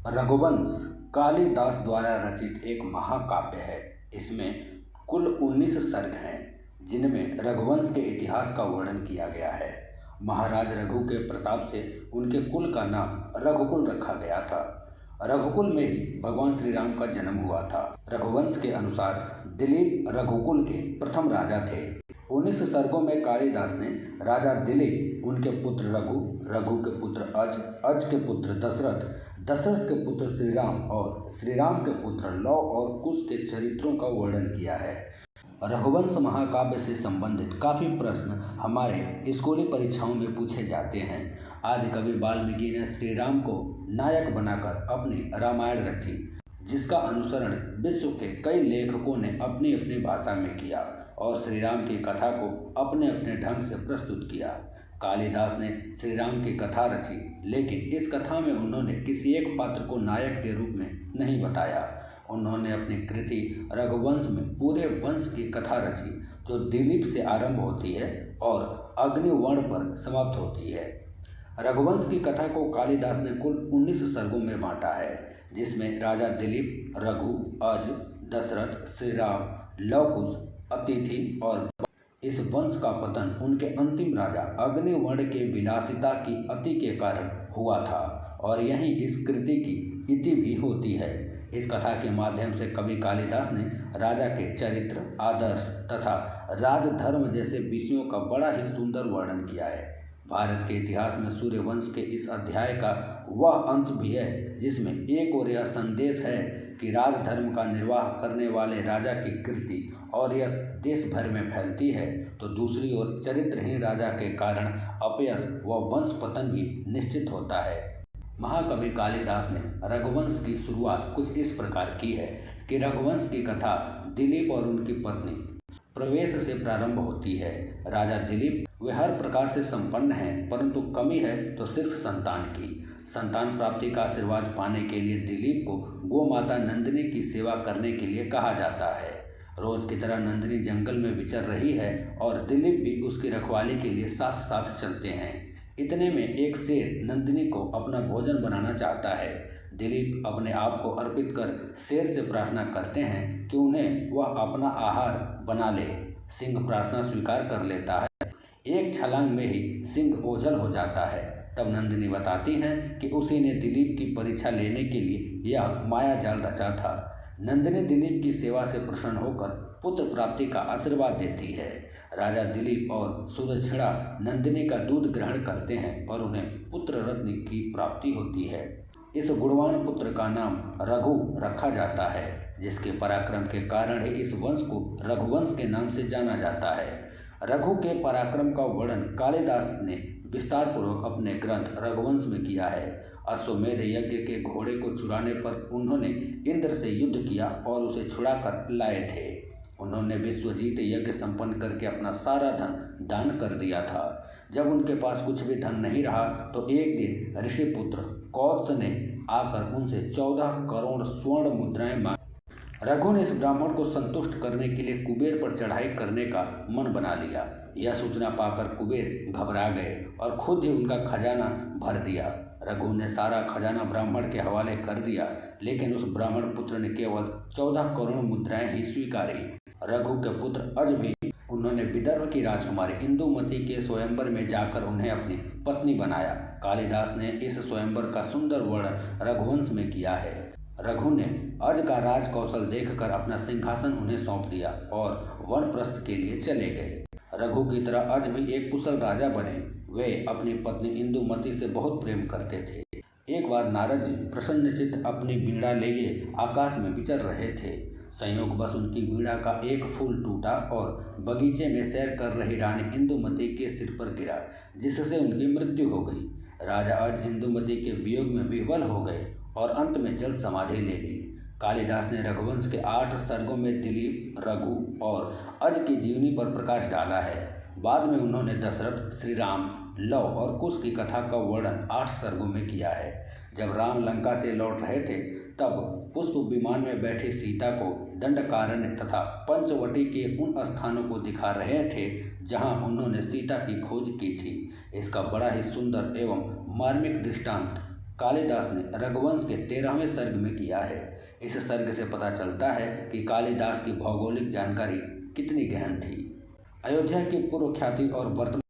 रघुवंश कालिदास द्वारा रचित एक महाकाव्य है। इसमें कुल 19 सर्ग हैं, जिनमें रघुवंश के इतिहास का वर्णन किया गया है। महाराज रघु के प्रताप से उनके कुल का नाम रघुकुल रखा गया था। रघुकुल में ही भगवान श्री राम का जन्म हुआ था। रघुवंश के अनुसार दिलीप रघुकुल के प्रथम राजा थे। 19 सर्गों में कालिदास ने राजा दिलीप, उनके पुत्र रघु, रघु के पुत्र अज, अज के पुत्र दशरथ, दशरथ के पुत्र श्री राम और श्री राम के पुत्र लव और कुश के चरित्रों का वर्णन किया है। रघुवंश महाकाव्य से संबंधित काफ़ी प्रश्न हमारे स्कूली परीक्षाओं में पूछे जाते हैं। आदि कवि वाल्मीकि ने श्री राम को नायक बनाकर अपनी रामायण रची, जिसका अनुसरण विश्व के कई लेखकों ने अपनी अपनी भाषा में किया और श्री राम की कथा को अपने अपने ढंग से प्रस्तुत किया। कालिदास ने श्री राम की कथा रची, लेकिन इस कथा में उन्होंने किसी एक पात्र को नायक के रूप में नहीं बताया। उन्होंने अपनी कृति रघुवंश में पूरे वंश की कथा रची, जो दिलीप से आरंभ होती है और अग्निवर्ण पर समाप्त होती है। रघुवंश की कथा को कालिदास ने कुल 19 सर्गों में बांटा है, जिसमें राजा दिलीप, रघु, अज, दशरथ, श्री राम, लवकुश, अतिथि और इस वंश का पतन उनके अंतिम राजा अग्निवर्ण के विलासिता की अति के कारण हुआ था और यहीं इस कृति की इति भी होती है। इस कथा के माध्यम से कवि कालिदास ने राजा के चरित्र, आदर्श तथा राजधर्म जैसे विषयों का बड़ा ही सुंदर वर्णन किया है। भारत के इतिहास में सूर्यवंश के इस अध्याय का वह अंश भी है जिसमें एक ओर यह संदेश है कि राजधर्म का निर्वाह करने वाले राजा की कृति और यश देश भर में फैलती है, तो दूसरी ओर चरित्रहीन राजा के कारण अपयश व वंश पतन भी निश्चित होता है। महाकवि कालिदास ने रघुवंश की शुरुआत कुछ इस प्रकार की है कि रघुवंश की कथा दिलीप और उनकी पत्नी प्रवेश से प्रारंभ होती है। राजा दिलीप वे हर प्रकार से संपन्न हैं, परंतु कमी है तो सिर्फ संतान की। संतान प्राप्ति का आशीर्वाद पाने के लिए दिलीप को गो माता नंदिनी की सेवा करने के लिए कहा जाता है। रोज की तरह नंदिनी जंगल में विचर रही है और दिलीप भी उसकी रखवाली के लिए साथ साथ चलते हैं। इतने में एक शेर नंदिनी को अपना भोजन बनाना चाहता है। दिलीप अपने आप को अर्पित कर शेर से प्रार्थना करते हैं कि उन्हें वह अपना आहार बना ले। सिंह प्रार्थना स्वीकार कर लेता है। एक छलांग में ही सिंह ओझल हो जाता है। तब नंदिनी बताती हैं कि उसी ने दिलीप की परीक्षा लेने के लिए यह माया जाल रचा था। नंदिनी दिलीप की सेवा से प्रसन्न होकर पुत्र प्राप्ति का आशीर्वाद देती है। राजा दिलीप और सुदक्षिणा नंदिनी का दूध ग्रहण करते हैं और उन्हें पुत्र रत्न की प्राप्ति होती है। इस गुणवान पुत्र का नाम रघु रखा जाता है, जिसके पराक्रम के कारण ही इस वंश को रघुवंश के नाम से जाना जाता है। रघु के पराक्रम का वर्णन कालिदास ने विस्तार पूर्वक अपने ग्रंथ रघुवंश में किया है। अश्वमेध यज्ञ के घोड़े को चुराने पर उन्होंने इंद्र से युद्ध किया और उसे छुड़ाकर लाए थे। उन्होंने विश्वजीत यज्ञ संपन्न करके अपना सारा धन दान कर दिया था। जब उनके पास कुछ भी धन नहीं रहा तो एक दिन ऋषिपुत्र कौत्स ने आकर उनसे 14 करोड़ स्वर्ण मुद्राएं मांगी। रघु ने इस ब्राह्मण को संतुष्ट करने के लिए कुबेर पर चढ़ाई करने का मन बना लिया। यह सूचना पाकर कुबेर घबरा गए और खुद ही उनका खजाना भर दिया। रघु ने सारा खजाना ब्राह्मण के हवाले कर दिया, लेकिन उस ब्राह्मण पुत्र ने केवल 14 करोड़ मुद्राएं ही स्वीकारी। रघु के पुत्र अज भी उन्होंने विदर्भ की राजकुमारी इंदुमती के स्वयंवर में जाकर उन्हें अपनी पत्नी बनाया। कालिदास ने इस स्वयंवर का सुंदर वर्णन रघुवंश में किया है। रघु ने अज का राज कौशल देखकर अपना सिंहासन उन्हें सौंप दिया और वनप्रस्थ के लिए चले गए। रघु की तरह अज भी एक कुशल राजा बने। वे अपनी पत्नी इंदुमती से बहुत प्रेम करते थे। एक बार नारद जी प्रसन्नचित्त अपनी वीणा लिए आकाश में विचर रहे थे। संयोगवश उनकी वीणा का एक फूल टूटा और बगीचे में सैर कर रही रानी इंदुमती के सिर पर गिरा, जिससे उनकी मृत्यु हो गई। राजा अज इंदुमती के वियोग में विह्वल हो गए और अंत में जल समाधि ले ली। कालिदास ने रघुवंश के 8 सर्गों में दिलीप, रघु और अज की जीवनी पर प्रकाश डाला है। बाद में उन्होंने दशरथ, श्री राम, लव और कुश की कथा का वर्णन 8 सर्गों में किया है। जब राम लंका से लौट रहे थे, तब पुष्प विमान में बैठी सीता को दंडकारण्य तथा पंचवटी के उन स्थानों को दिखा रहे थे जहां उन्होंने सीता की खोज की थी। इसका बड़ा ही सुंदर एवं मार्मिक दृष्टांत कालिदास ने रघुवंश के 13वें सर्ग में किया है। इस सर्ग से पता चलता है कि कालिदास की भौगोलिक जानकारी कितनी गहन थी। अयोध्या की पूर्व ख्याति और वर्तमान